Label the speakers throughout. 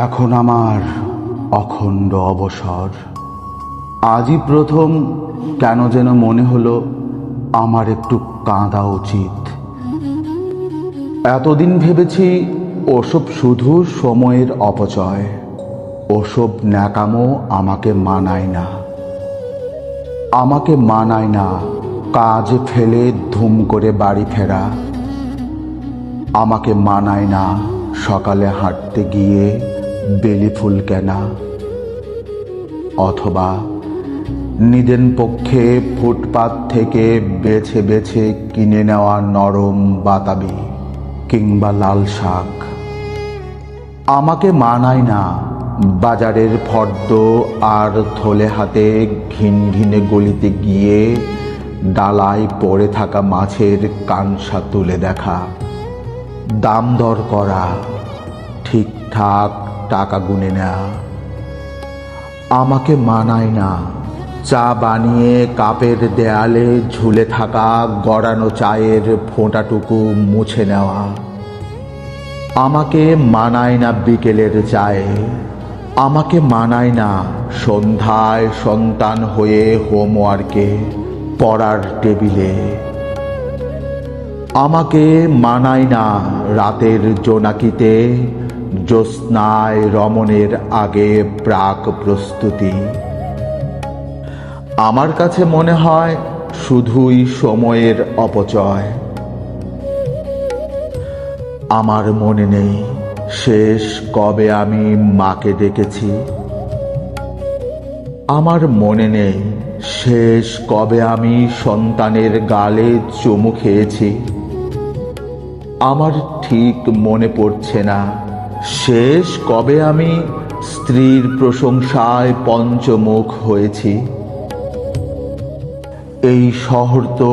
Speaker 1: এখন আমার অখণ্ড অবসর। আজই প্রথম কেন যেন মনে হলো আমার একটু কাঁদা উচিত। এতদিন ভেবেছি ওসব শুধু সময়ের অপচয়, ওসব ন্যাকামো আমাকে মানায় না। আমাকে মানায় না কাজ ফেলে ধুম করে বাড়ি ফেরা। আমাকে মানায় না সকালে হাঁটতে গিয়ে বেলি ফুল কেনা, অথবা নিদেন পক্ষে ফুটপাত থেকে বেছে বেছে কিনে নেওয়া নরম বাতাবি কিংবা লাল শাক। আমাকে মানায় না বাজারের ফর্দ আর থলে হাতে ঘিন ঘিনে গলিতে গিয়ে ডালায় পড়ে থাকা মাছের কানসা তুলে দেখা, দাম দর করা, ঠিকঠাক টাকা গুনে নেয়া। আমাকে মানায় না চা বানিয়ে কাপের দেয়ালে ঝুলে থাকা গড়ানো চায়ের ফোঁটাটুকু মুছে নেওয়া। আমাকে মানায় না বিকেলের চায়ে। আমাকে মানায় না সন্ধ্যায় সন্তান হয়ে হোমওয়ার্কে পড়ার টেবিলে। আমাকে মানায় না রাতের জোনাকিতে জ্যোৎস্নায় রমণের আগে প্রাক প্রস্তুতি। আমার কাছে মনে হয় শুধুই সময়ের অপচয়। আমার মনে নেই শেষ কবে আমি মাকে ডেকেছি। আমার মনে নেই শেষ কবে আমি সন্তানের গালে চুমু খেয়েছি। আমার ঠিক মনে পড়ছে না শেষ কবে আমি স্ত্রীর প্রশংসায় পঞ্চমুখ হয়েছি। এই শহর তো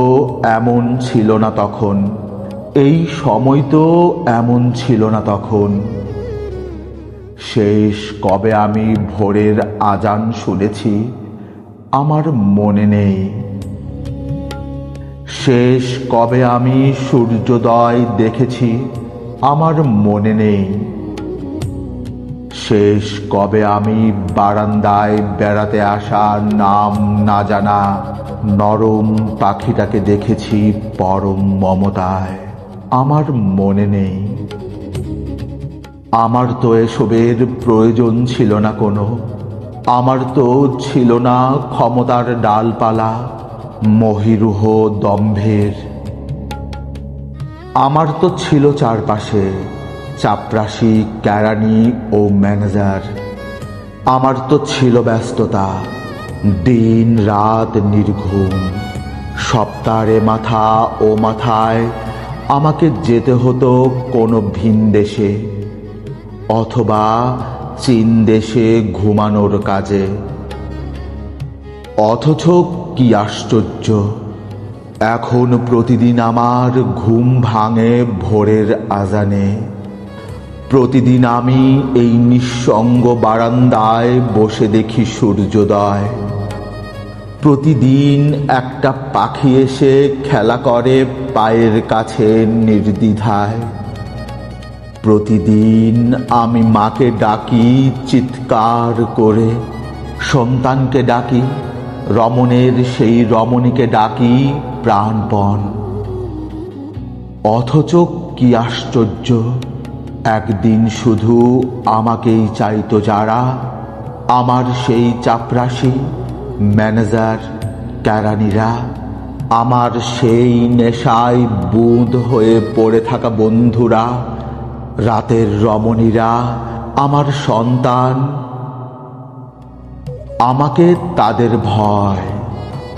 Speaker 1: এমন ছিল না তখন, এই সময় তো এমন ছিল না তখন। শেষ কবে আমি ভোরের আজান শুনেছি, আমার মনে নেই। শেষ কবে আমি সূর্যোদয় দেখেছি, আমার মনে নেই। শেষ কবে আমি বারান্দায় বেড়াতে আসা নাম না জানা নরম পাখিটাকে দেখেছি পরম মমতায়, আমার মনে নেই। আমার তো এসবের প্রয়োজন ছিল না কোনো। আমার তো ছিল না ক্ষমতার ডালপালা, মহিরুহ দম্ভের। আমার তো ছিল চারপাশে চাপরাশি, কেরানি ও ম্যানেজার। আমার তো ছিল ব্যস্ততা, দিন রাত নির্ঘুম। সপ্তাহে মাথা ও মাথায় আমাকে যেতে হতো কোনো ভিন দেশে, অথবা চীন দেশে ঘুমানোর কাজে। অথচ কি আশ্চর্য, এখন প্রতিদিন আমার ঘুম ভাঙে ভোরের আজানে। প্রতিদিন আমি এই নিঃসঙ্গ বারান্দায় বসে দেখি সূর্যোদয়। প্রতিদিন একটা পাখি এসে খেলা করে পায়ের কাছে নির্দ্বিধায়। প্রতিদিন আমি মাকে ডাকি চিৎকার করে, সন্তানকে ডাকি, রমণের সেই রমণীকে ডাকি প্রাণপণ। অথচ কি আশ্চর্য, একদিন শুধু আমাকেই চাইতো যারা, আমার সেই চাপরাশি, ম্যানেজার, কেরানিরা, আমার সেই নেশায় বুঁদ হয়ে পড়ে থাকা বন্ধুরা, রাতের রমণীরা, আমার সন্তান। আমাকে তাদের ভয়।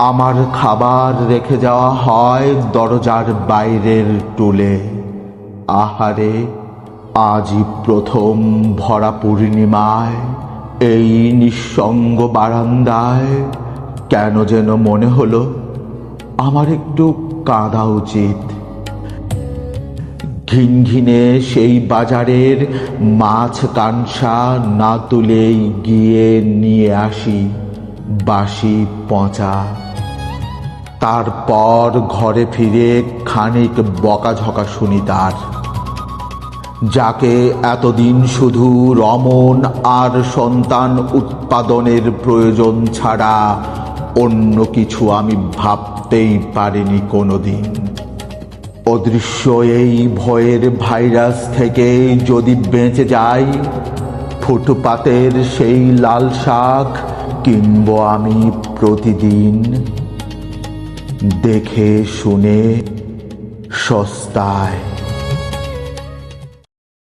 Speaker 1: আমার খাবার রেখে যাওয়া হয় দরজার বাইরের টুলে। আহারে, আজই প্রথম ভরা পূর্ণিমায় এই নিঃসঙ্গ বারান্দায় কেন যেন মনে হলো আমার একটু কাঁদা উচিত। ঘিনঘিনে সেই বাজারের মাছ কানসা না তুলেই গিয়ে নিয়ে আসি বাসি পচা। তারপর ঘরে ফিরে খানিক বকাঝকা শুনি তার। যাকে এতদিন শুধু রমণ আর সন্তান উৎপাদনের প্রয়োজন ছাড়া অন্য কিছু আমি ভাবতেই পারিনি কোনোদিন। অদৃশ্য এই ভয়ের ভাইরাস থেকে যদি বেঁচে যাই, ফুটপাতের সেই লাল শাক কিনব আমি প্রতিদিন, দেখে শুনে সস্তায়।